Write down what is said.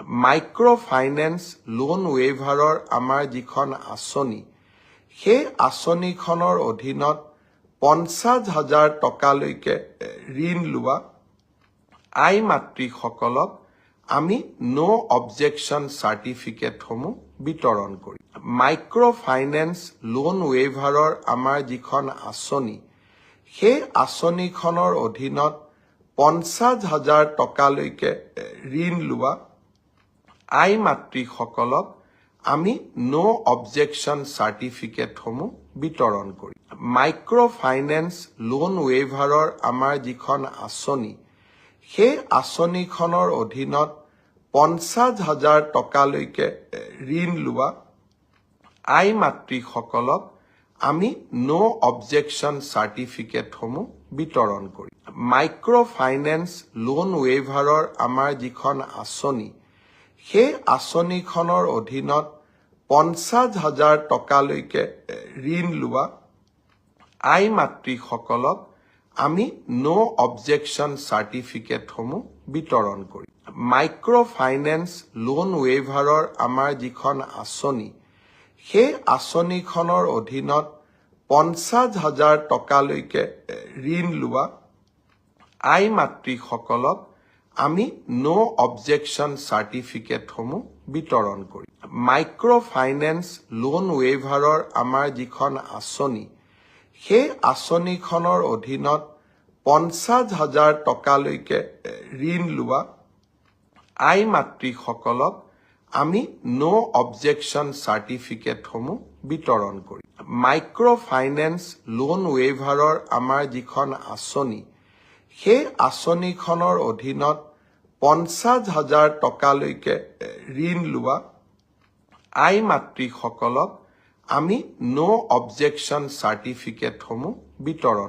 Micro finance loan ৱেইভাৰৰ আমাৰ যিখন আঁচনি সেই আঁচনিখনৰ অধীনত 50,000 টকালৈকে ঋণ লোৱা আই মাতৃসকলক আমি নো অবজেকশ্যন চাৰ্টিফিকেটসমূহ বিতৰণ কৰিম। মাইক্ৰ ফাইনেন্স লোন ৱেইভাৰৰ আমাৰ যিখন আঁচনি সেই আঁচনিখনৰ অধীনত 50,000 টকালৈকে ঋণ লোৱা আই মাতৃসকলক আমি নো অবজেকশ্যন চাৰ্টিফিকেটসমূহ বিতৰণ কৰিম। মাইক্ৰ ফাইনেন্স লোন ৱেইভাৰৰ আমাৰ যিখন আঁচনি সেই আঁচনিখনৰ অধীনত 50,000 টকালৈকে ঋণ লোৱা আই মাতৃসকলক আমি নো অবজেকশ্যন চাৰ্টিফিকেটসমূহ বিতৰণ কৰিম। মাইক্ৰ ফাইনেন্স লোন ৱেইভাৰৰ আমাৰ যিখন আঁচনি সেই আঁচনিখনৰ অধীনত 50,000 টকালৈকে ঋণ লোৱা আই মাতৃসকলক আমি নো অবজেকশ্যন চাৰ্টিফিকেটসমূহ বিতৰণ কৰিম। মাইক্ৰ ফাইনেন্স লোন ৱেইভাৰৰ আমাৰ যিখন আঁচনি সেই আঁচনিখনৰ অধীনত 50,000 টকালৈকে ঋণ লোৱা আই মাতৃসকলক আমি নো অবজেকশ্যন চাৰ্টিফিকেটসমূহ বিতৰণ কৰিম। মাইক্ৰ ফাইনেন্স লোন ৱেইভাৰৰ আমাৰ যিখন আঁচনি সেই আঁচনিখনৰ অধীনত 50,000 টকালৈকে ঋণ লোৱা আই মাতৃসকলক আমি নো অবজেকশ্যন চাৰ্টিফিকেটসমূহ বিতৰণ কৰিম। মাইক্ৰ ফাইনেন্স লোন ৱেইভাৰৰ আমাৰ যিখন আঁচনি সেই আঁচনিখনৰ অধীনত 50,000 টকালৈকে ঋণ লোৱা আই মাতৃসকলক আমি নো অবজেকশ্যন চাৰ্টিফিকেটসমূহ বিতৰণ